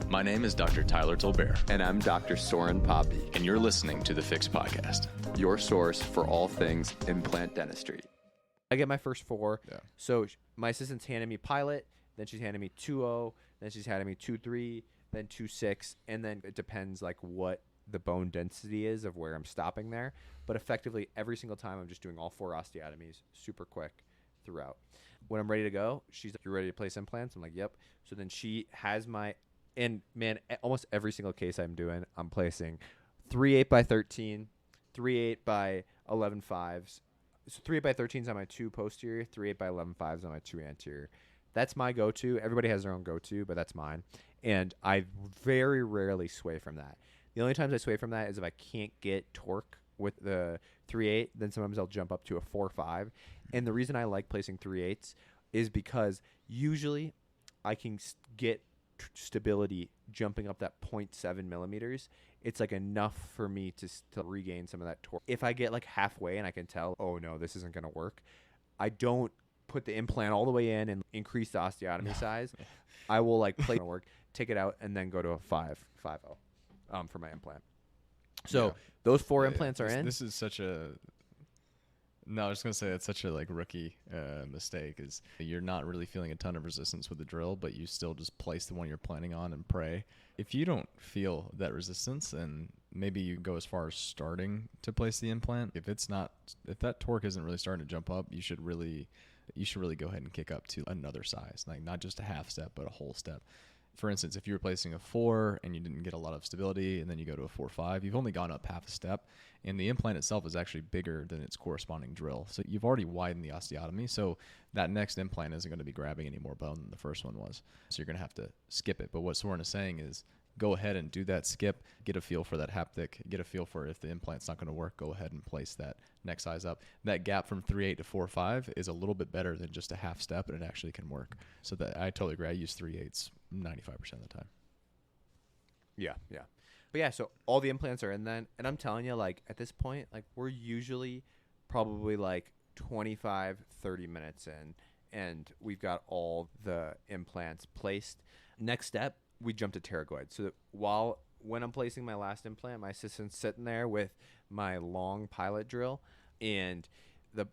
My name is Dr. Tyler Tolbert. And I'm Dr. Soren Paape, And you're listening to the Fix Podcast. your source for all things implant dentistry. I get my first 4. Yeah. So my assistant's handed me pilot, then she's handed me 2.0, then she's handed me 2.3, then 2.6, and then it depends like what the bone density is of where I'm stopping there. But effectively, every single time I'm just doing all 4 osteotomies super quick throughout. When I'm ready to go, she's like, "You ready to place implants?" I'm like, "Yep." So then she has my, and man, almost every single case I'm doing, I'm placing 3 8x13, 3 8x11.5s. So 3 8x13s on my 2 posterior, 3 8x11.5s on my 2 anterior. That's my go-to. Everybody has their own go-to, but that's mine. And I very rarely sway from that. The only times I sway from that is if I can't get torque with the 3/8, then sometimes I'll jump up to a 4/5. And the reason I like placing 3/8s is because usually I can get stability jumping up that 0.7 millimeters. It's like enough for me to regain some of that torque. If I get like halfway and I can tell, oh no, this isn't going to work, I don't put the implant all the way in and increase the osteotomy size. I will like play work, take it out, and then go to a 5.0 for my implant. So those 4 implants are in. This is such a... No, I was going to say it's such a like rookie mistake is you're not really feeling a ton of resistance with the drill, but you still just place the one you're planning on and pray. If you don't feel that resistance, then maybe you go as far as starting to place the implant. If that torque isn't really starting to jump up, you should really go ahead and kick up to another size, like not just a half step, but a whole step. For instance, if you're placing a 4 and you didn't get a lot of stability and then you go to a 4.5, you've only gone up half a step, and the implant itself is actually bigger than its corresponding drill. So you've already widened the osteotomy, so that next implant isn't going to be grabbing any more bone than the first one was. So you're going to have to skip it. But what Soren is saying is go ahead and do that skip, get a feel for that haptic, get a feel for if the implant's not going to work, go ahead and place that next size up. That gap from 3.8 to 4.5 is a little bit better than just a half step, and it actually can work. So that I totally agree. I use 3/8 95% of the time. Yeah. But yeah, so all the implants are in then. And I'm telling you, like, at this point, like, we're usually probably like 25, 30 minutes in, and we've got all the implants placed. Next step, we jump to pterygoid. So that when I'm placing my last implant, my assistant's sitting there with my long pilot drill, and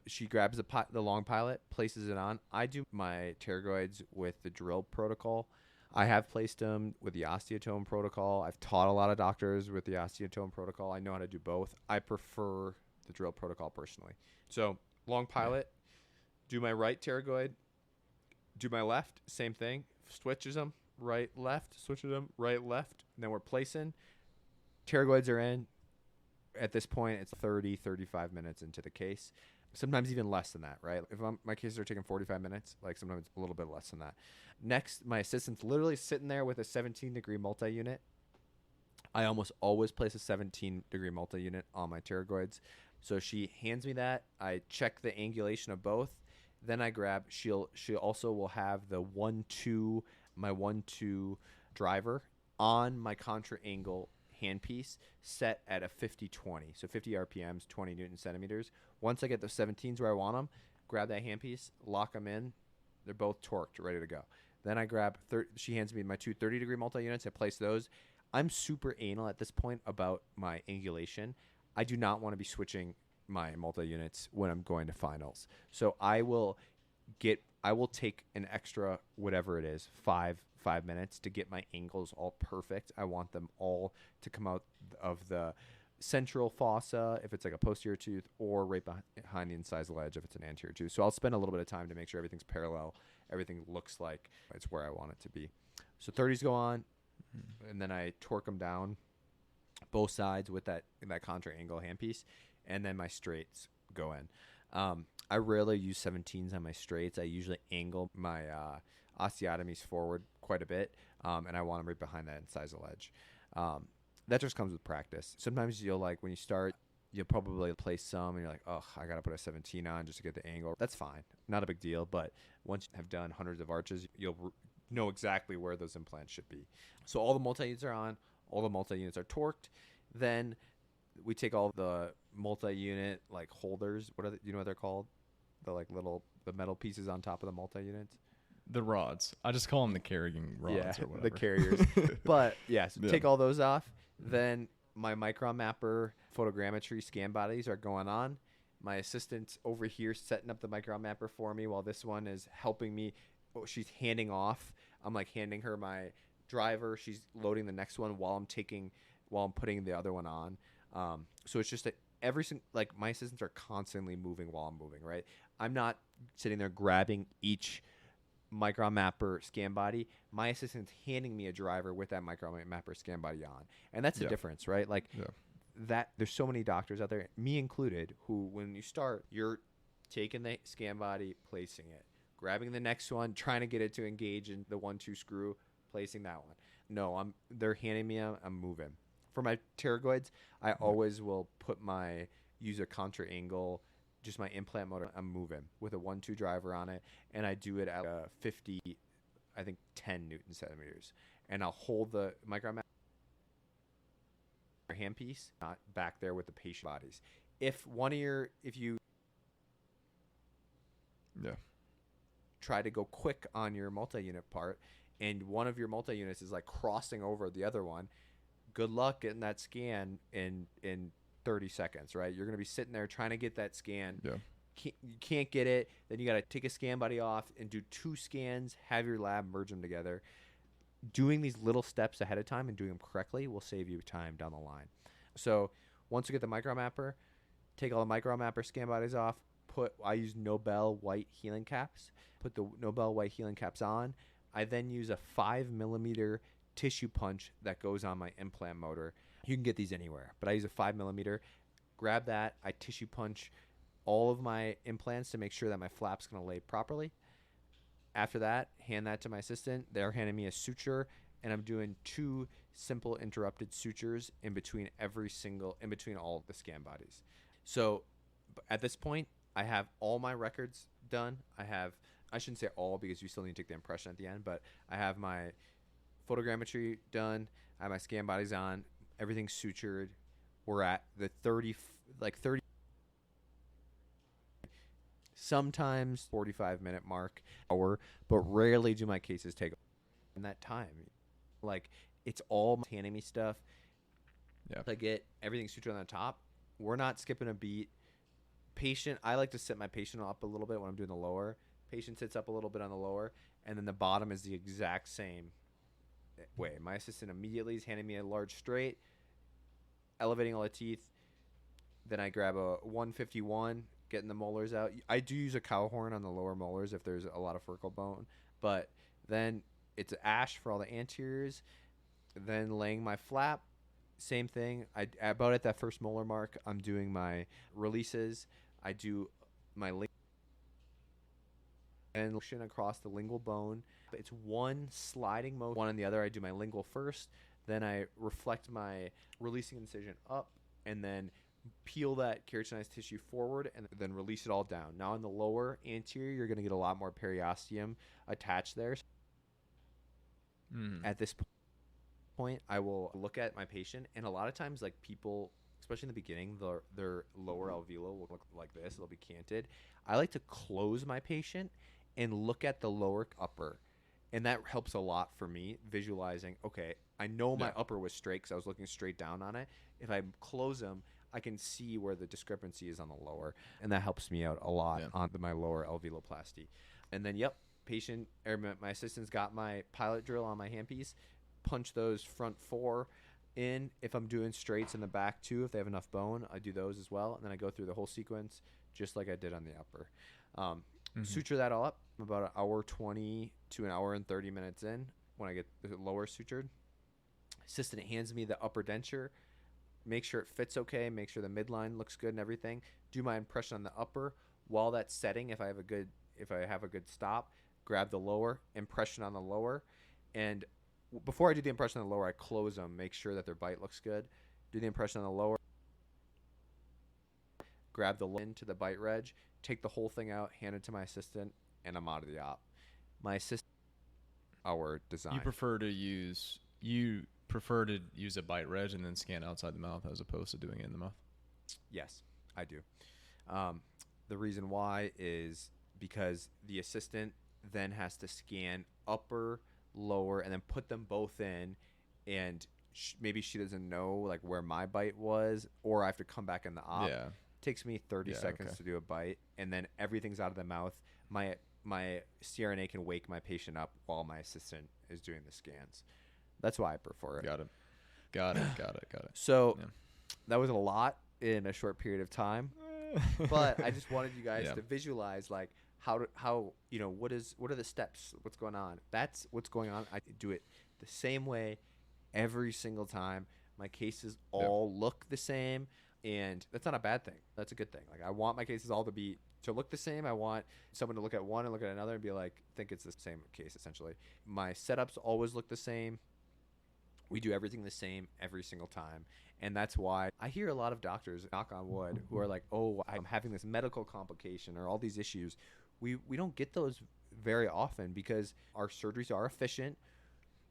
she grabs the long pilot, places it on. I do my pterygoids with the drill protocol. I have placed them with the osteotome protocol. I've taught a lot of doctors with the osteotome protocol. I know how to do both. I prefer the drill protocol personally. So long pilot, do my right pterygoid, do my left, same thing, switches them, right, left, switches them, right, left. And then we're placing. Pterygoids are in. At this point, it's 30, 35 minutes into the case. Sometimes even less than that, right? If my cases are taking 45 minutes, like sometimes a little bit less than that. Next, my assistant's literally sitting there with a 17-degree multi-unit. I almost always place a 17-degree multi-unit on my pterygoids. So she hands me that. I check the angulation of both. Then I grab, she also will have the 1-2, my 1-2 driver on my contra angle handpiece set at a 50-20. So 50 RPMs, 20 Newton centimeters. Once I get the 17s where I want them, grab that handpiece, lock them in. They're both torqued, ready to go. Then I grab, she hands me my 2 30-degree multi-units. I place those. I'm super anal at this point about my angulation. I do not want to be switching my multi-units when I'm going to finals. So I will take an extra, whatever it is, five minutes to get my angles all perfect. I want them all to come out of the central fossa if it's like a posterior tooth, or right behind the incisal ledge if it's an anterior tooth. So I'll spend a little bit of time to make sure everything's parallel, everything looks like it's where I want it to be. So 30s go on, and then I torque them down both sides with that contra angle handpiece, and then my straights go in. I rarely use 17s on my straights. I usually angle my osteotomies forward quite a bit, and I want them right behind that incisal edge. That just comes with practice. Sometimes when you start, you'll probably place some, and you're like, oh, I got to put a 17 on just to get the angle. That's fine. Not a big deal, but once you have done hundreds of arches, you'll know exactly where those implants should be. So all the multi-units are on. All the multi-units are torqued. Then we take all the multi-unit holders. You know what they're called? The metal pieces on top of the multi-units. The rods. I just call them the carrying rods or whatever. the carriers. But yes, Yeah. take all those off. Then my micron mapper photogrammetry scan bodies are going on. My assistant's over here setting up the micron mapper for me while this one is helping me. Oh, she's handing off. I'm like handing her my driver. She's loading the next one while I'm putting the other one on. So it's just like my assistants are constantly moving while I'm moving, right? I'm not sitting there grabbing each micron mapper scan body. My assistant's handing me a driver with that micron mapper scan body on. And that's the difference, right? Like that there's so many doctors out there, me included, who when you start, you're taking the scan body, placing it, grabbing the next one, trying to get it to engage in the 1-2 screw, placing that one. No, they're handing me I'm moving. For my pterygoids, I always will use a contra angle, just my implant motor. I'm moving with a 1-2 driver on it, and I do it at 50, I think 10 Newton centimeters, and I'll hold the micron handpiece not back there with the patient bodies. If you try to go quick on your multi-unit part, and one of your multi-units is like crossing over the other one, good luck getting that scan in 30 seconds, right? You're going to be sitting there trying to get that scan. Yeah. You can't get it. Then you got to take a scan body off and do 2 scans, have your lab merge them together. Doing these little steps ahead of time and doing them correctly will save you time down the line. So once you get the micro mapper, take all the micro mapper scan bodies off. I use Nobel white healing caps. Put the Nobel white healing caps on. I then use a 5mm tissue punch that goes on my implant motor. You can get these anywhere, but I use a 5mm. Grab that. I tissue punch all of my implants to make sure that my flap's going to lay properly. After that, hand that to my assistant. They're handing me a suture, and I'm doing 2 simple interrupted sutures in between all of the scan bodies. So at this point, I have all my records done. I shouldn't say all because you still need to take the impression at the end, but I have my photogrammetry done. I have my scan bodies on. Everything's sutured. We're at the 30, sometimes 45-minute mark, hour, but rarely do my cases take in that time. Like, it's all handing me stuff. Yeah. I get everything sutured on the top. We're not skipping a beat. I like to sit my patient up a little bit when I'm doing the lower. Patient sits up a little bit on the lower, and then the bottom is the exact same way. My assistant immediately is handing me a large straight, elevating all the teeth. Then I grab a 151, getting the molars out. I do use a cow horn on the lower molars if there's a lot of furcal bone, but then it's ash for all the anteriors. Then laying my flap, same thing. About at that first molar mark, I'm doing my releases. I do my and motion across the lingual bone. It's one sliding motion, one on the other. I do my lingual first, then I reflect my releasing incision up, and then peel that keratinized tissue forward, and then release it all down. Now in the lower anterior, you're going to get a lot more periosteum attached there. At this point, I will look at my patient, and a lot of times, like people, especially in the beginning, their lower alveolo will look like this. It'll be canted. I like to close my patient and look at the lower upper, and that helps a lot for me visualizing, okay, I know my upper was straight because I was looking straight down on it. If I close them, I can see where the discrepancy is on the lower, and that helps me out a lot on my lower alveoloplasty. And then, my assistant's got my pilot drill on my handpiece. Punch those front 4 in. If I'm doing straights in the back too, if they have enough bone, I do those as well. And then I go through the whole sequence just like I did on the upper. Suture that all up about an hour 20 to an hour and 30 minutes in when I get the lower sutured. Assistant hands me the upper denture. Make sure it fits okay. Make sure the midline looks good and everything. Do my impression on the upper. While that's setting, if I have a good stop, grab the lower, impression on the lower. And before I do the impression on the lower, I close them, make sure that their bite looks good. Do the impression on the lower. Grab the lid to the bite reg, take the whole thing out, hand it to my assistant, and I'm out of the op. My assistant, our design. You prefer to use a bite reg and then scan outside the mouth as opposed to doing it in the mouth? Yes, I do. The reason why is because the assistant then has to scan upper, lower, and then put them both in, and maybe she doesn't know like where my bite was, or I have to come back in the op. Yeah. Takes me 30 seconds to do a bite, and then everything's out of the mouth. My CRNA can wake my patient up while my assistant is doing the scans. That's why I prefer it. Got it. So that was a lot in a short period of time, but I just wanted you guys to visualize like how you know what are the steps, what's going on. That's what's going on. I do it the same way every single time. My cases all look the same, and that's not a bad thing. That's a good thing. Like I want my cases all to look the same. I want someone to look at one and look at another and be like, think it's the same case essentially. My setups always look the same. We do everything the same every single time. And that's why I hear a lot of doctors, knock on wood, who are like, oh, I'm having this medical complication or all these issues. We don't get those very often because our surgeries are efficient.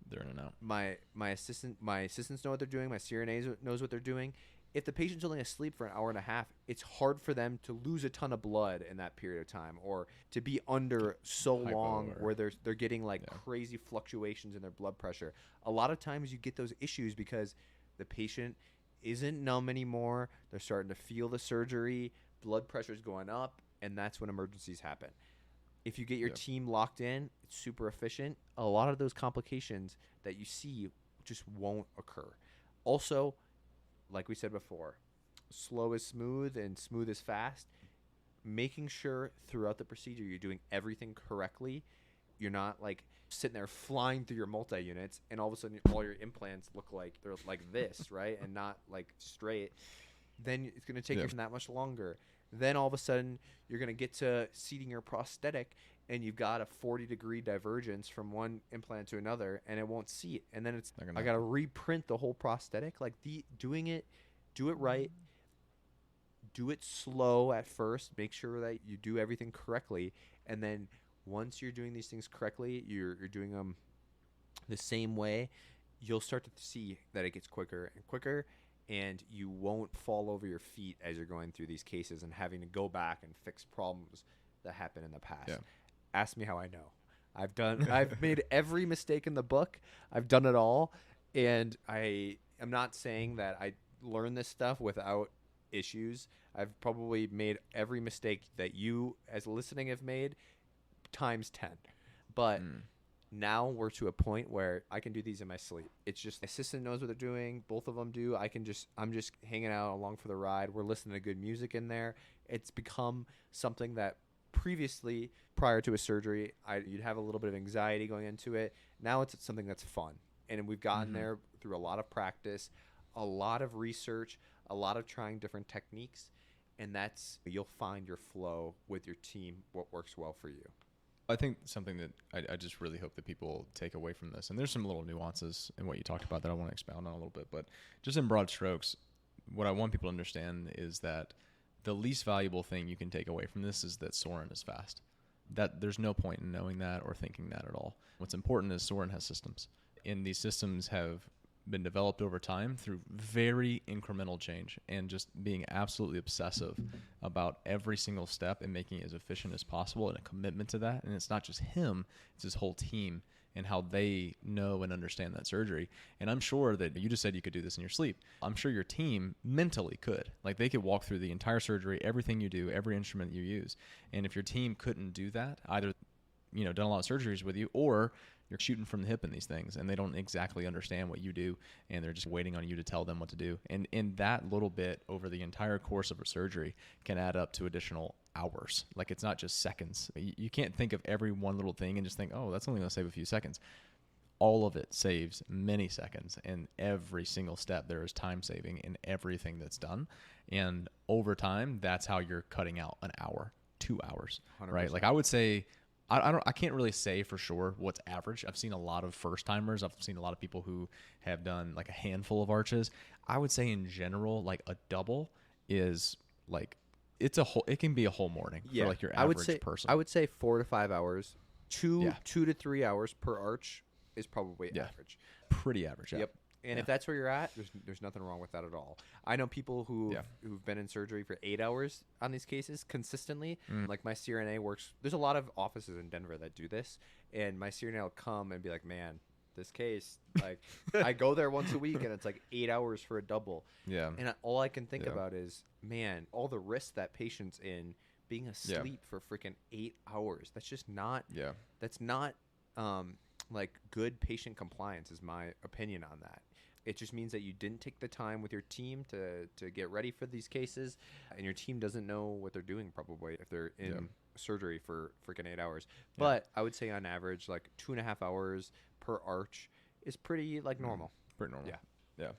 They're in and out. My assistants know what they're doing. My CRNA knows what they're doing. If the patient's only asleep for an hour and a half, it's hard for them to lose a ton of blood in that period of time, or to be under so long where they're getting like crazy fluctuations in their blood pressure. A lot of times you get those issues because the patient isn't numb anymore. They're starting to feel the surgery. Blood pressure is going up, and that's when emergencies happen. If you get your team locked in, it's super efficient. A lot of those complications that you see just won't occur. Also, like we said before, slow is smooth and smooth is fast. Making sure throughout the procedure you're doing everything correctly. You're not like sitting there flying through your multi-units and all of a sudden all your implants look like they're like this, right? And not like straight. Then it's going to take you that much longer. Then all of a sudden you're going to get to seating your prosthetic and you've got a 40-degree divergence from one implant to another and it won't seat. And then I got to reprint the whole prosthetic. Like do it right. Do it slow at first. Make sure that you do everything correctly. And then once you're doing these things correctly, you're doing them the same way, you'll start to see that it gets quicker and quicker, and you won't fall over your feet as you're going through these cases and having to go back and fix problems that happened in the past. Yeah. Ask me how I know. I've made every mistake in the book. I've done it all, and I am not saying that I learned this stuff without issues. I've probably made every mistake that you as listening have made times 10. But now we're to a point where I can do these in my sleep. It's just my assistant knows what they're doing. Both of them do. I'm just hanging out along for the ride. We're listening to good music in there. It's become something that previously, prior to a surgery, you'd have a little bit of anxiety going into it. Now it's something that's fun. And we've gotten there through a lot of practice, a lot of research, a lot of trying different techniques. And you'll find your flow with your team, what works well for you. I think something that I just really hope that people take away from this, and there's some little nuances in what you talked about that I want to expound on a little bit, but just in broad strokes, what I want people to understand is that the least valuable thing you can take away from this is that Soren is fast. That there's no point in knowing that or thinking that at all. What's important is Soren has systems, and these systems have been developed over time through very incremental change and just being absolutely obsessive about every single step and making it as efficient as possible, and a commitment to that. And it's not just him, it's his whole team and how they know and understand that surgery. And I'm sure that you just said you could do this in your sleep. I'm sure your team mentally could. Like they could walk through the entire surgery, everything you do, every instrument you use. And if your team couldn't do that, either done a lot of surgeries with you, or you're shooting from the hip in these things and they don't exactly understand what you do and they're just waiting on you to tell them what to do. And in that little bit over the entire course of a surgery can add up to additional hours. Like it's not just seconds. You can't think of every one little thing and just think, oh, that's only going to save a few seconds. All of it saves many seconds, and every single step there is time saving in everything that's done. And over time, that's how you're cutting out an hour, 2 hours, 100%. Right? Like I would say, I can't really say for sure what's average. I've seen a lot of first timers. I've seen a lot of people who have done like a handful of arches. I would say in general, like a double is like it can be a whole morning for like your average person. I would say 4 to 5 hours, 2 to 3 hours per arch is probably average. Pretty average. Yeah. Yep. And Yeah. if that's where you're at, there's nothing wrong with that at all. I know people who've been in surgery for 8 hours on these cases consistently. Like my CRNA works. There's a lot of offices in Denver that do this, and my CRNA will come and be like, "Man, this case, like, I go there once a week, and it's like 8 hours for a double." Yeah. And all I can think Yeah. about is, man, all the risk that patient's in being asleep for freaking 8 hours. That's just not. Yeah. That's not like good patient compliance is my opinion on that. It just means that you didn't take the time with your team to get ready for these cases, and your team doesn't know what they're doing probably if they're in surgery for freaking 8 hours. But I would say on average, like 2.5 hours per arch is pretty like normal. Pretty normal. Yeah. Yeah.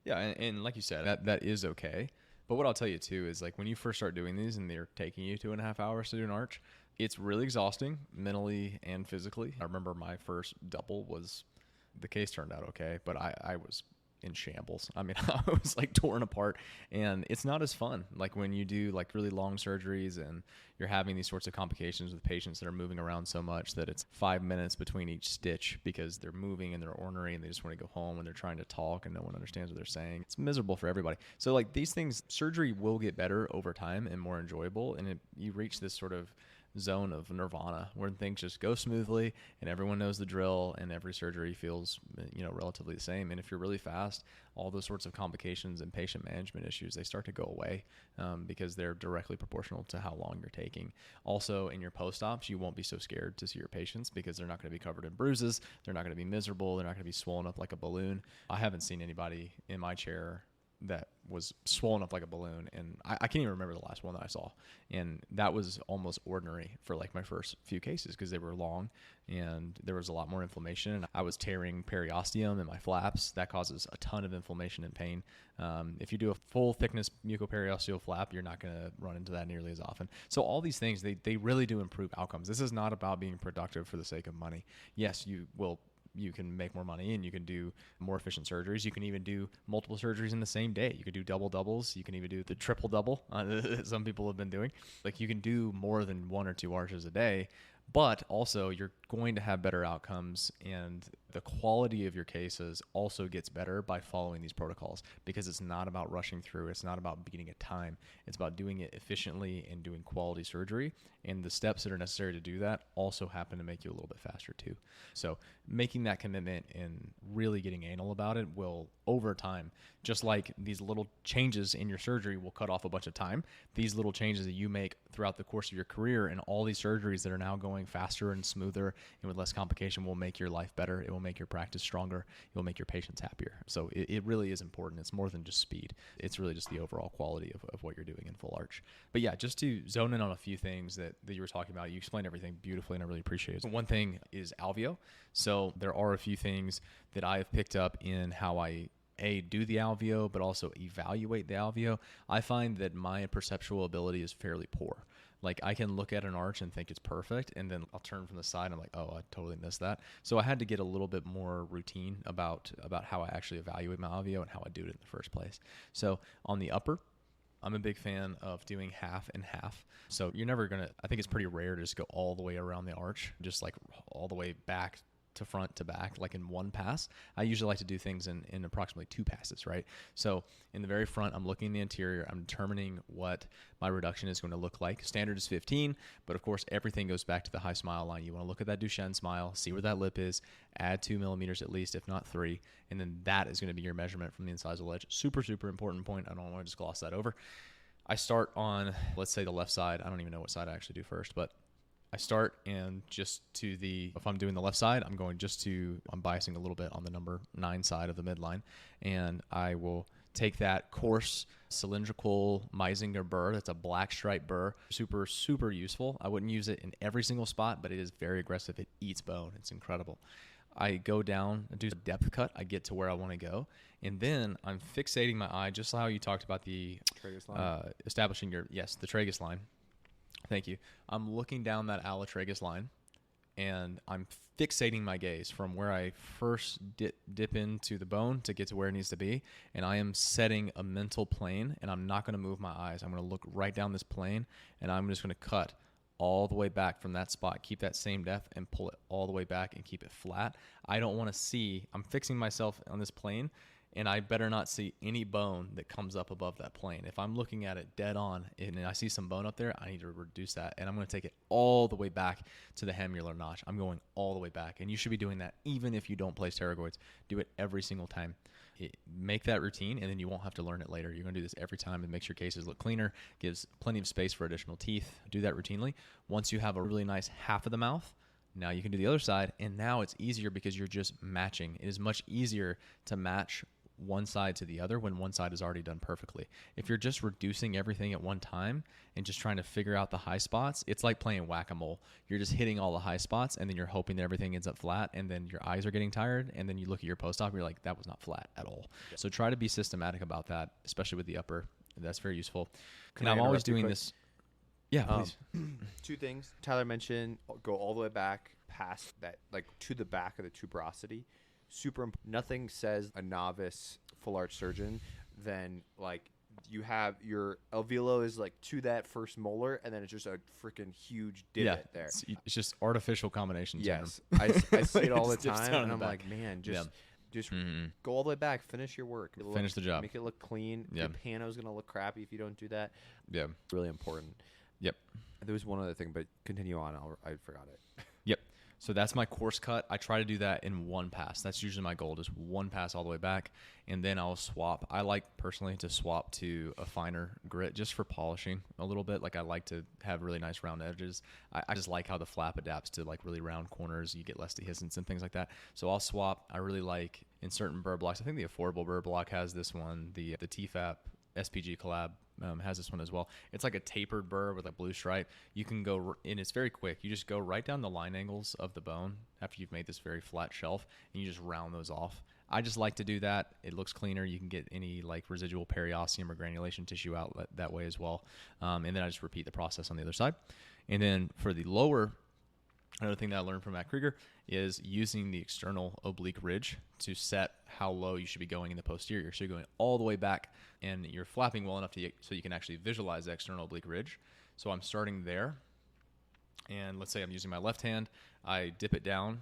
Yeah. And like you said, that is okay. But what I'll tell you too is like when you first start doing these and they're taking you 2.5 hours to do an arch, it's really exhausting mentally and physically. I remember my first double the case turned out okay, but I was in shambles. I mean, I was like torn apart, and it's not as fun. Like when you do like really long surgeries and you're having these sorts of complications with patients that are moving around so much that it's 5 minutes between each stitch because they're moving and they're ornery and they just want to go home and they're trying to talk and no one understands what they're saying. It's miserable for everybody. So like these things, surgery will get better over time and more enjoyable, and you reach this sort of zone of nirvana where things just go smoothly and everyone knows the drill and every surgery feels relatively the same. And if you're really fast, all those sorts of complications and patient management issues, they start to go away because they're directly proportional to how long you're taking. Also, in your post-ops, you won't be so scared to see your patients because they're not going to be covered in bruises, they're not going to be miserable, they're not going to be swollen up like a balloon. I haven't seen anybody in my chair that was swollen up like a balloon, and I can't even remember the last one that I saw, and that was almost ordinary for like my first few cases because they were long and there was a lot more inflammation, and I was tearing periosteum in my flaps. That causes a ton of inflammation and pain. If you do a full thickness mucoperiosteal flap, you're not going to run into that nearly as often. So all these things, they really do improve outcomes. This is not about being productive for the sake of money. Yes, you can make more money and you can do more efficient surgeries. You can even do multiple surgeries in the same day. You could do doubles. You can even do the triple double that some people have been doing. Like you can do more than 1 or 2 arches a day, but also you're going to have better outcomes, and the quality of your cases also gets better by following these protocols because it's not about rushing through. It's not about beating a time. It's about doing it efficiently and doing quality surgery. And the steps that are necessary to do that also happen to make you a little bit faster too. So making that commitment and really getting anal about it will, over time, just like these little changes in your surgery will cut off a bunch of time, these little changes that you make throughout the course of your career and all these surgeries that are now going faster and smoother and with less complication will make your life better. It will make your practice stronger. It will make your patients happier. So it really is important. It's more than just speed. It's really just the overall quality of what you're doing in full arch. But yeah, just to zone in on a few things that you were talking about, you explained everything beautifully and I really appreciate it. One thing is alveo. So there are a few things that I have picked up in how I do the alveo, but also evaluate the alveo. I find that my perceptual ability is fairly poor. Like I can look at an arch and think it's perfect, and then I'll turn from the side and I'm like, oh, I totally missed that. So I had to get a little bit more routine about how I actually evaluate my alveo and how I do it in the first place. So on the upper, I'm a big fan of doing half and half. So you're never going to, I think it's pretty rare to just go all the way around the arch, just like all the way back to front to back, like in one pass. I usually like to do things in approximately 2 passes, right? So in the very front, I'm looking at the anterior. I'm determining what my reduction is going to look like. Standard is 15, but of course, everything goes back to the high smile line. You want to look at that Duchenne smile, see where that lip is, add 2 millimeters at least, if not 3, and then that is going to be your measurement from the incisal ledge. Super, super important point. I don't want to just gloss that over. I start on, let's say, the left side. I don't even know what side I actually do first, but I start and just to if I'm doing the left side, I'm biasing a little bit on the number 9 side of the midline, and I will take that coarse cylindrical Meisinger burr. That's a black stripe burr. Super, super useful. I wouldn't use it in every single spot, but it is very aggressive. It eats bone. It's incredible. I go down and do a depth cut. I get to where I want to go. And then I'm fixating my eye, just how you talked about the tragus line. Establishing the tragus line. Thank you. I'm looking down that allotragus line, and I'm fixating my gaze from where I first dip into the bone to get to where it needs to be, and I am setting a mental plane, and I'm not going to move my eyes. I'm going to look right down this plane, and I'm just going to cut all the way back from that spot. Keep that same depth and pull it all the way back and keep it flat. I don't want to see, I'm fixing myself on this plane, and I better not see any bone that comes up above that plane. If I'm looking at it dead on and I see some bone up there, I need to reduce that. And I'm going to take it all the way back to the hemular notch. I'm going all the way back. And you should be doing that even if you don't place pterygoids. Do it every single time. Make that routine, and then you won't have to learn it later. You're going to do this every time. It makes your cases look cleaner, gives plenty of space for additional teeth. Do that routinely. Once you have a really nice half of the mouth, now you can do the other side, and now it's easier because you're just matching. It is much easier to match one side to the other when one side is already done perfectly. If you're just reducing everything at one time and just trying to figure out the high spots, it's like playing whack-a-mole. You're just hitting all the high spots, and then you're hoping that everything ends up flat, and then your eyes are getting tired, and then you look at your post-op and you're like, that was not flat at all. Yep. So try to be systematic about that, especially with the upper. That's very useful. And I'm always doing this. Yeah, please. Two things. Tyler mentioned go all the way back past that, like to the back of the tuberosity. Nothing says a novice full arch surgeon than like you have your alveolo is like to that first molar, and then it's just a freaking huge divot there. It's just artificial combinations. Yes, I see it all the time, and I'm like, man, just go all the way back, finish your work, finish the job, make it look clean. Your pano's gonna look crappy if you don't do that. Yeah, really important. Yep. There was one other thing, but continue on. I forgot it. Yep. So that's my course cut. I try to do that in one pass. That's usually my goal, just one pass all the way back, and then I'll swap. I like personally to swap to a finer grit just for polishing a little bit. Like I like to have really nice round edges. I just like how the flap adapts to like really round corners. You get less dehiscence and things like that. So I'll swap. I really like in certain burr blocks. I think the Affordable Burr Block has this one. The TFAP SPG collab has this one as well. It's like a tapered burr with a blue stripe. You can go, and it's very quick. You just go right down the line angles of the bone after you've made this very flat shelf, and you just round those off. I just like to do that. It looks cleaner. You can get any like residual periosteum or granulation tissue out that way as well. And then I just repeat the process on the other side. And then for the lower, another thing that I learned from Matt Krieger is using the external oblique ridge to set how low you should be going in the posterior. So you're going all the way back, and you're flapping well enough so you can actually visualize the external oblique ridge. So I'm starting there, and let's say I'm using my left hand. I dip it down.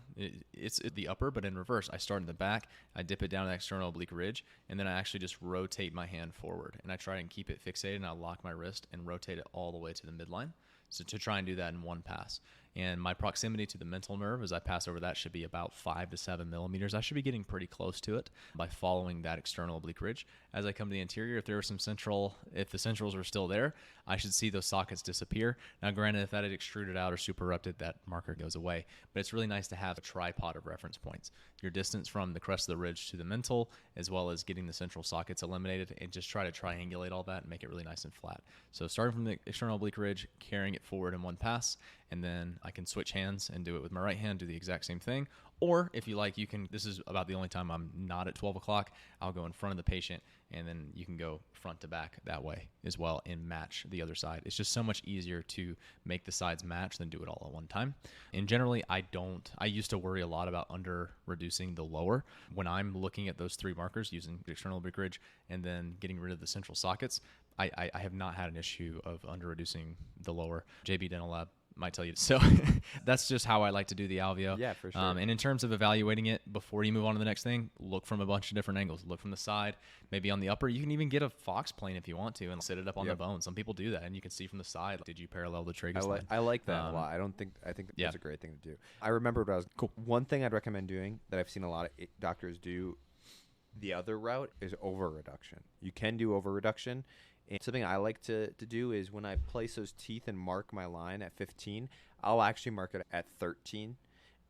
It's the upper, but in reverse. I start in the back. I dip it down the external oblique ridge, and then I actually just rotate my hand forward, and I try and keep it fixated, and I lock my wrist and rotate it all the way to the midline. So to try and do that in one pass. And my proximity to the mental nerve as I pass over that should be about 5 to 7 millimeters. I should be getting pretty close to it by following that external oblique ridge. As I come to the anterior, if the centrals are still there, I should see those sockets disappear. Now, granted, if that had extruded out or super erupted, that marker goes away. But it's really nice to have a tripod of reference points. Your distance from the crest of the ridge to the mental, as well as getting the central sockets eliminated, and just try to triangulate all that and make it really nice and flat. So starting from the external oblique ridge, carrying it forward in one pass, and then I can switch hands and do it with my right hand, do the exact same thing. Or if you like, you can, this is about the only time I'm not at 12 o'clock, I'll go in front of the patient, and then you can go front to back that way as well and match the other side. It's just so much easier to make the sides match than do it all at one time. And generally, I used to worry a lot about under reducing the lower. When I'm looking at those three markers using the external oblique ridge and then getting rid of the central sockets, I have not had an issue of under reducing the lower. JB Dental Lab might tell you. So that's just how I like to do the alveo. Yeah, for sure. And in terms of evaluating it, before you move on to the next thing, look from a bunch of different angles. Look from the side, maybe on the upper. You can even get a Fox plane if you want to and sit it up on the bone. Some people do that, and you can see from the side, did you parallel the tragus line? I like that a lot. I think that's a great thing to do. I remember when I was cool. One thing I'd recommend doing that I've seen a lot of doctors do the other route is over reduction. You can do over reduction. And something I like to do is when I place those teeth and mark my line at 15, I'll actually mark it at 13.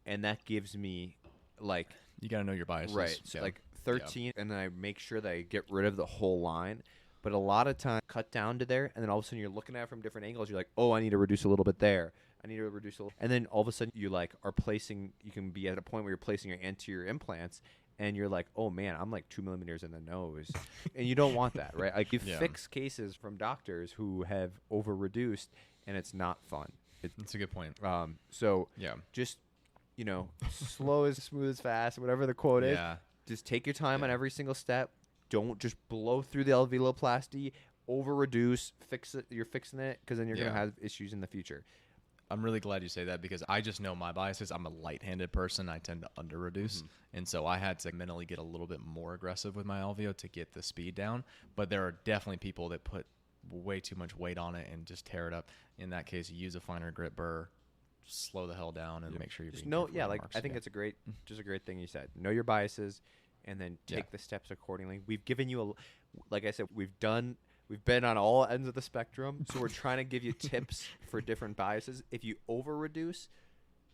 And that gives me like... You got to know your biases. Right. So like 13, and then I make sure that I get rid of the whole line. But a lot of time, cut down to there, and then all of a sudden you're looking at it from different angles. You're like, oh, I need to reduce a little bit there. I need to reduce a little. And then all of a sudden you like are placing... You can be at a point where you're placing your anterior implants, and you're like, oh, man, I'm like 2 millimeters in the nose. And you don't want that, right? Like, you fix cases from doctors who have over-reduced, and it's not fun. That's a good point. So just, slow as smooth as fast, whatever the quote is. Just take your time on every single step. Don't just blow through the alveoloplasty, over-reduce, fix it. You're fixing it because then you're going to have issues in the future. I'm really glad you say that because I just know my biases. I'm a light-handed person. I tend to under-reduce. And so I had to mentally get a little bit more aggressive with my alveo to get the speed down. But there are definitely people that put way too much weight on it and just tear it up. In that case, you use a finer grit burr, slow the hell down, and make sure you're just being know. careful Yeah, with like marks. I think it's a great thing you said. Know your biases, and then take the steps accordingly. We've given you like I said, we've been on all ends of the spectrum, so we're trying to give you tips for different biases. If you over reduce,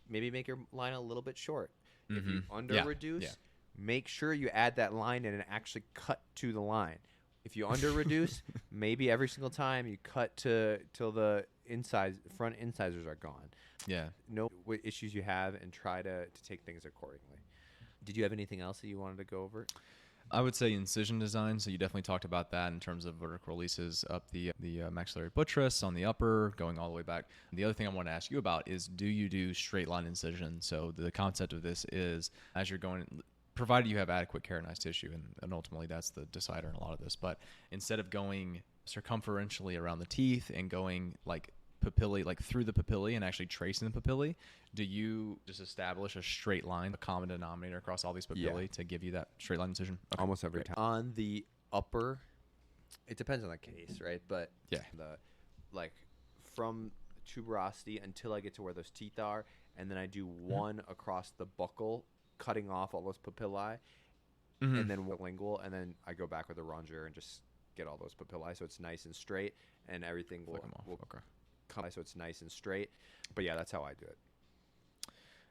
maybe make your line a little bit short. If you under reduce, make sure you add that line in and actually cut to the line. If you under reduce, maybe every single time you cut till the front incisors are gone. Yeah. Know what issues you have and try to take things accordingly. Did you have anything else that you wanted to go over? I would say incision design. So you definitely talked about that in terms of vertical releases up the maxillary buttress on the upper, going all the way back. The other thing I want to ask you about is, do you do straight line incision? So the concept of this is, as you're going, provided you have adequate keratinized tissue, and ultimately that's the decider in a lot of this. But instead of going circumferentially around the teeth and going like papillae, like through the papillae and actually tracing the papillae, do you just establish a straight line, a common denominator across all these papillae to give you that straight line incision? Okay, almost every great. time. On the upper, it depends on the case, right? But from tuberosity until I get to where those teeth are, and then I do one across the buccal, cutting off all those papillae, and then lingual, and then I go back with a rongeur and just get all those papillae so it's nice and straight, and everything will come so it's nice and straight. But yeah, that's how I do it.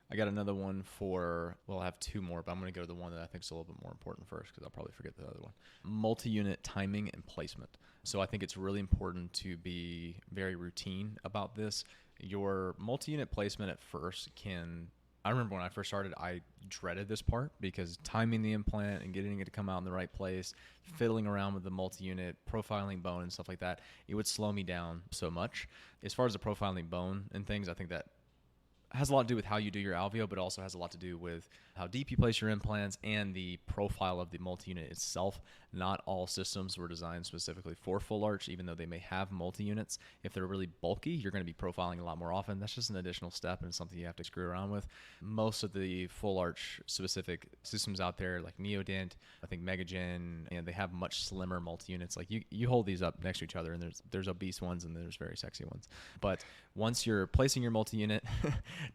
I got another one I have two more, but I'm going to go to the one that I think is a little bit more important first because I'll probably forget the other one. Multi-unit timing and placement. So I think it's really important to be very routine about this. Your multi-unit placement at first I remember when I first started, I dreaded this part because timing the implant and getting it to come out in the right place, fiddling around with the multi-unit, profiling bone and stuff like that, it would slow me down so much. As far as the profiling bone and things, I think that has a lot to do with how you do your alveo, but also has a lot to do with how deep you place your implants and the profile of the multi-unit itself. Not all systems were designed specifically for full arch, even though they may have multi-units. If they're really bulky, you're going to be profiling a lot more often. That's just an additional step and something you have to screw around with. Most of the full arch specific systems out there, like Neodent, I think Megagen, and they have much slimmer multi-units. Like you hold these up next to each other, and there's obese ones and there's very sexy ones. But once you're placing your multi-unit,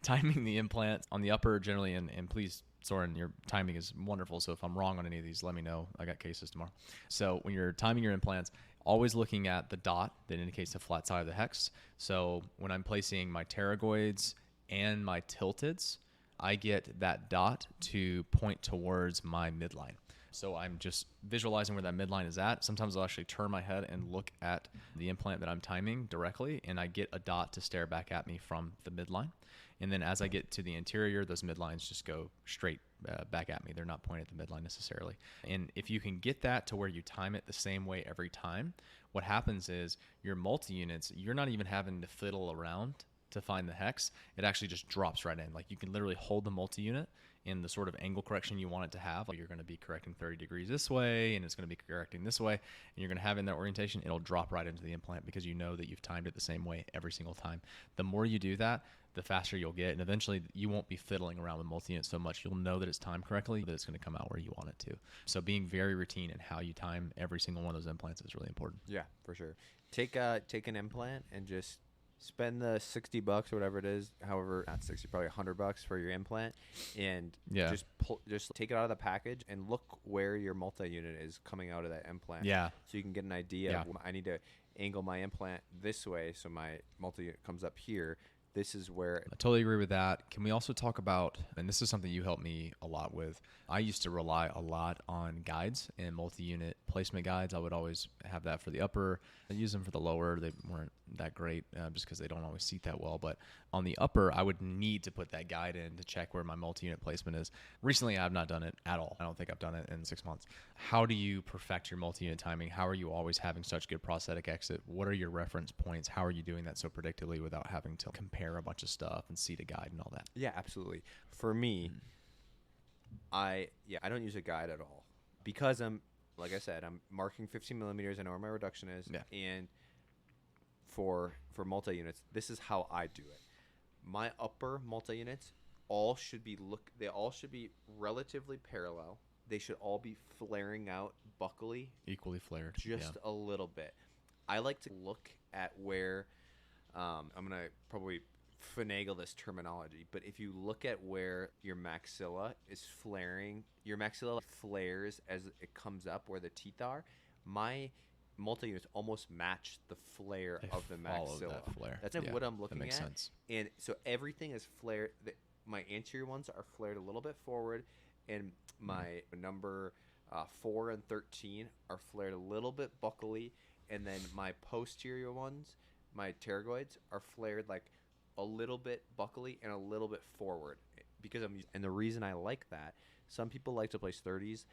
timing the implant on the upper generally, and please, Soren, your timing is wonderful, so if I'm wrong on any of these, let me know. I got cases tomorrow. So when you're timing your implants, always looking at the dot that indicates the flat side of the hex. So when I'm placing my pterygoids and my tilteds, I get that dot to point towards my midline. So I'm just visualizing where that midline is at. Sometimes I'll actually turn my head and look at the implant that I'm timing directly, and I get a dot to stare back at me from the midline. And then as I get to the interior, those midlines just go straight back at me. They're not pointed at the midline necessarily. And if you can get that to where you time it the same way every time, what happens is your multi-units, you're not even having to fiddle around to find the hex. It actually just drops right in. Like you can literally hold the multi-unit in the sort of angle correction you want it to have. Like you're going to be correcting 30 degrees this way, and it's going to be correcting this way, and you're going to have in that orientation, it'll drop right into the implant because you know that you've timed it the same way every single time. The more you do that, the faster you'll get, and eventually you won't be fiddling around with multi-units so much. You'll know that it's timed correctly, that it's going to come out where you want it to. So being very routine in how you time every single one of those implants is really important. Yeah, for sure. Take an implant and just spend the $60 or whatever it is, however, not 60, probably $100 for your implant, and just take it out of the package and look where your multi-unit is coming out of that implant. Yeah. So you can get an idea. Of, I need to angle my implant this way so my multi-unit comes up here. This is where I totally agree with that. Can we also talk about, and this is something you helped me a lot with, I used to rely a lot on guides and multi-unit placement guides. I would always have that for the upper. I use them for the lower. They weren't that great just because they don't always seat that well. But on the upper, I would need to put that guide in to check where my multi-unit placement is. Recently, I have not done it at all. I don't think I've done it in 6 months. How do you perfect your multi-unit timing? How are you always having such good prosthetic exit? What are your reference points? How are you doing that so predictably without having to compare a bunch of stuff and see the guide and all that? Yeah, absolutely. For me, I don't use a guide at all because like I said, I'm marking 15 millimeters. I know where my reduction is, and for multi units, this is how I do it. my upper multi-units all should be relatively parallel. They should all be flaring out buccally Equally flared. just a little bit. I like to look at where I'm going to probably finagle this terminology, but if you look at where your maxilla is flaring, your maxilla flares as it comes up where the teeth are. My multi-units almost match the flare of the maxilla. That flare. That's what I'm looking that makes at. Sense. And so everything is flared. My anterior ones are flared a little bit forward, and my number 4 and 13 are flared a little bit buccally, and then my posterior ones, my pterygoids, are flared like a little bit buccally and a little bit forward. And the reason I like that, some people like to place 30s.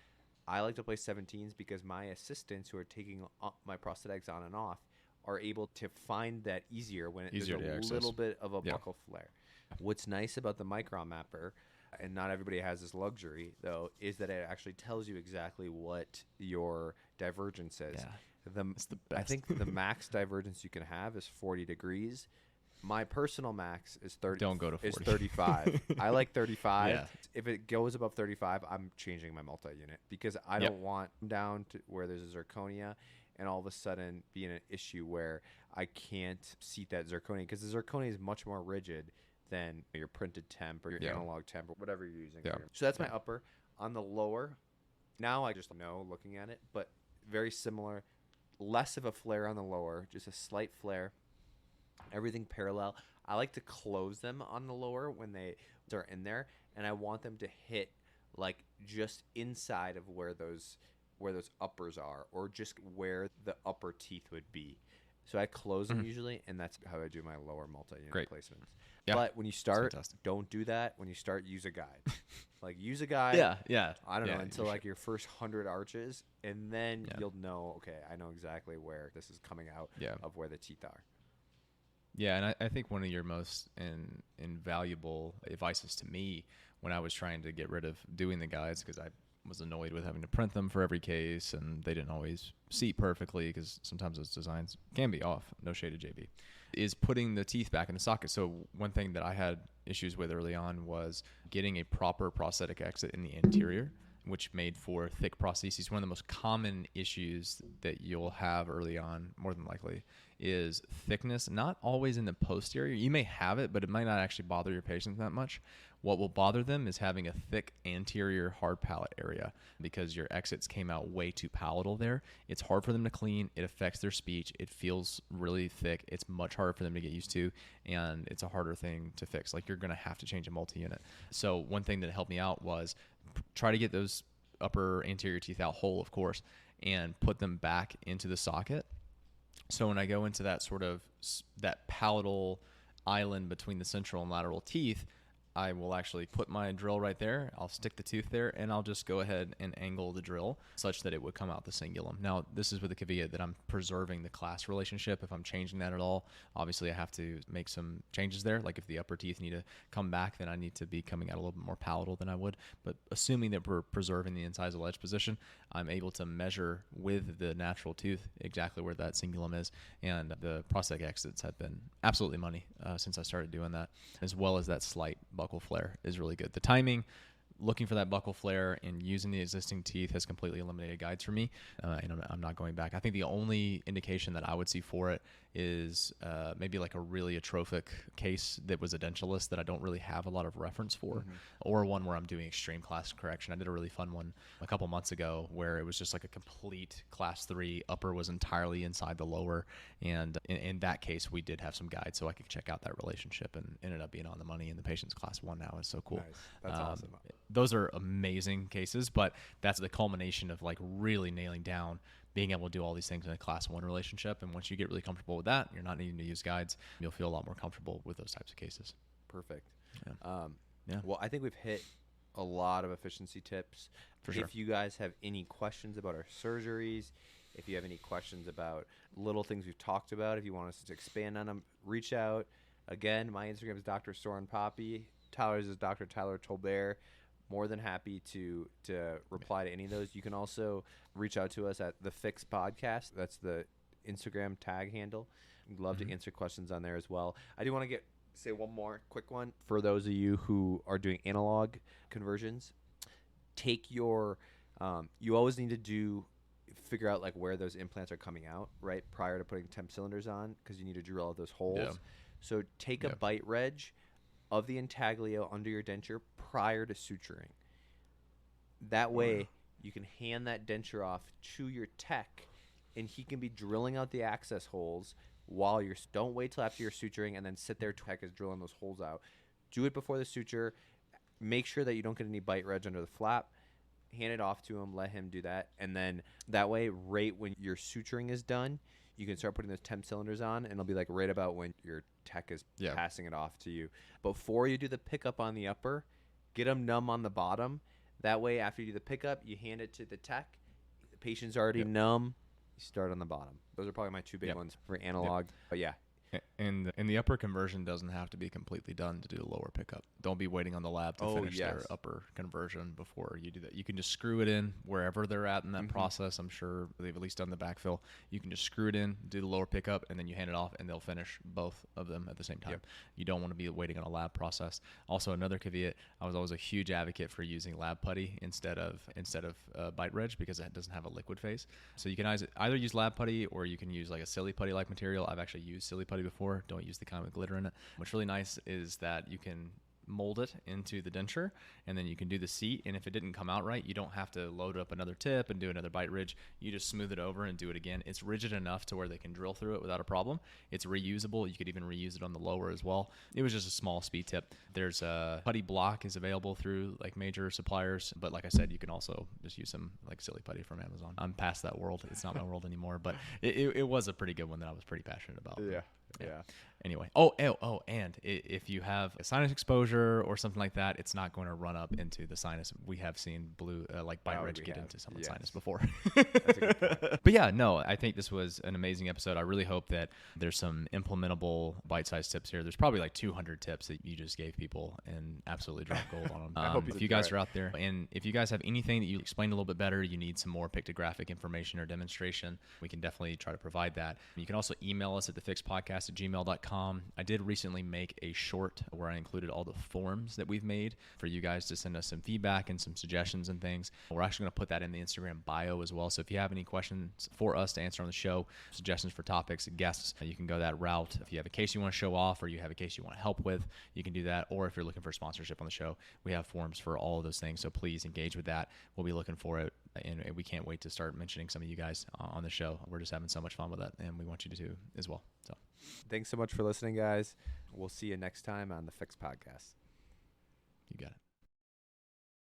I like to place 17s because my assistants who are taking my prosthetics on and off are able to find that easier when there's a little bit of a buccal flare. What's nice about the Micron Mapper, and not everybody has this luxury though, is that it actually tells you exactly what your divergence is. Yeah, it's the best. I think the max divergence you can have is 40 degrees. My personal max is 30. Don't go to 40. Is 35. I like 35. Yeah. If it goes above 35, I'm changing my multi-unit because I don't want down to where there's a zirconia and all of a sudden be in an issue where I can't seat that zirconia, because the zirconia is much more rigid than your printed temp or your analog temp or whatever you're using. So that's my upper. On the lower, now I just know looking at it, but very similar. Less of a flare on the lower, just a slight flare. Everything parallel. I like to close them on the lower when they are in there, and I want them to hit like just inside of where those uppers are, or just where the upper teeth would be. So I close them usually, and that's how I do my lower multi-unit placements. Yeah. But when you start, don't do that. When you start, use a guide. Like use a guide. I don't know, until like your first 100 arches, and then you'll know, okay, I know exactly where this is coming out of where the teeth are. Yeah, and I think one of your most invaluable advices to me when I was trying to get rid of doing the guides, because I was annoyed with having to print them for every case, and they didn't always seat perfectly because sometimes those designs can be off, no shade of JB, is putting the teeth back in the socket. So one thing that I had issues with early on was getting a proper prosthetic exit in the anterior, which made for thick prostheses. One of the most common issues that you'll have early on, more than likely, is thickness, not always in the posterior. You may have it, but it might not actually bother your patients that much. What will bother them is having a thick anterior hard palate area, because your exits came out way too palatal there. It's hard for them to clean. It affects their speech. It feels really thick. It's much harder for them to get used to, and it's a harder thing to fix. Like, you're going to have to change a multi-unit. So one thing that helped me out was try to get those upper anterior teeth out whole, of course, and put them back into the socket. So when I go into that sort of that palatal island between the central and lateral teeth, I will actually put my drill right there. I'll stick the tooth there, and I'll just go ahead and angle the drill such that it would come out the cingulum. Now, this is with the caveat that I'm preserving the class relationship. If I'm changing that at all, obviously I have to make some changes there. Like if the upper teeth need to come back, then I need to be coming out a little bit more palatal than I would. But assuming that we're preserving the incisal edge position, I'm able to measure with the natural tooth exactly where that cingulum is. And the prosthetic exits have been absolutely money since I started doing that, as well as that slight buccal flare is really good. The timing, looking for that buccal flare and using the existing teeth has completely eliminated guides for me, and I'm not going back. I think the only indication that I would see for it is maybe like a really atrophic case that was a dentulous that I don't really have a lot of reference for, or one where I'm doing extreme class correction. I did a really fun one a couple months ago where it was just like a complete class 3 upper was entirely inside the lower, and in that case we did have some guides, so I could check out that relationship, and ended up being on the money, and the patient's class 1 now. Is so cool. Nice. That's awesome. Those are amazing cases, but that's the culmination of like really nailing down being able to do all these things in a class 1 relationship. And once you get really comfortable with that, you're not needing to use guides, you'll feel a lot more comfortable with those types of cases. Perfect. Yeah. Well, I think we've hit a lot of efficiency tips. For sure. If you guys have any questions about our surgeries, if you have any questions about little things we've talked about, if you want us to expand on them, reach out. Again, my Instagram is Dr. Soren Paape. Tyler's is Dr. Tyler Tolbert. More than happy to reply to any of those. You can also reach out to us at the Fix Podcast. That's the Instagram tag handle. We'd love to answer questions on there as well. I do want to get say one more quick one for those of you who are doing analog conversions. Take your you always need to figure out like where those implants are coming out right prior to putting temp cylinders on, because you need to drill out those holes. Yeah. So take a bite reg of the intaglio under your denture prior to suturing. That way you can hand that denture off to your tech, and he can be drilling out the access holes while you're. Don't wait till after you're suturing and then sit there. Tech is drilling those holes out. Do it before the suture. Make sure that you don't get any bite reg under the flap. Hand it off to him. Let him do that, and then that way, right when your suturing is done, you can start putting those temp cylinders on, and it'll be like right about when your tech is passing it off to you. Before you do the pickup on the upper, get them numb on the bottom. That way, after you do the pickup, you hand it to the tech. The patient's already numb. You start on the bottom. Those are probably my two big ones for analog. But yeah. And the upper conversion doesn't have to be completely done to do the lower pickup. Don't be waiting on the lab to finish their upper conversion before you do that. You can just screw it in wherever they're at in that process. I'm sure they've at least done the backfill. You can just screw it in, do the lower pickup, and then you hand it off, and they'll finish both of them at the same time. You don't want to be waiting on a lab process. Also, another caveat, I was always a huge advocate for using lab putty instead of bite reg, because it doesn't have a liquid phase. So you can either use lab putty, or you can use like a silly putty-like material. I've actually used silly putty before. Don't use the kind with glitter in it. What's really nice is that you can mold it into the denture, and then you can do the seat, and if it didn't come out right, you don't have to load up another tip and do another bite ridge. You just smooth it over and do it again. It's rigid enough to where they can drill through it without a problem. It's reusable. You could even reuse it on the lower as well. It was just a small speed tip. There's a putty block is available through like major suppliers, but like I said, you can also just use some like silly putty from Amazon. I'm past that world. It's not my world anymore, but it was a pretty good one that I was pretty passionate about. Yeah. Anyway. And if you have a sinus exposure or something like that, it's not going to run up into the sinus. We have seen bite reg get into someone's sinus before. That's a good point. But yeah, no, I think this was an amazing episode. I really hope that there's some implementable bite-sized tips here. There's probably like 200 tips that you just gave people and absolutely dropped gold on them. I hope if you guys are out there, and if you guys have anything that you explained a little bit better, you need some more pictographic information or demonstration, we can definitely try to provide that. You can also email us at thefixpodcast@gmail.com. I did recently make a short where I included all the forms that we've made for you guys to send us some feedback and some suggestions and things. We're actually going to put that in the Instagram bio as well. So if you have any questions for us to answer on the show, suggestions for topics, guests, you can go that route. If you have a case you want to show off, or you have a case you want help with, you can do that. Or if you're looking for sponsorship on the show, we have forms for all of those things. So please engage with that. We'll be looking for it, and we can't wait to start mentioning some of you guys on the show. We're just having so much fun with it, and we want you to do as well. So thanks so much for listening, guys. We'll see you next time on the Fix Podcast. You got it.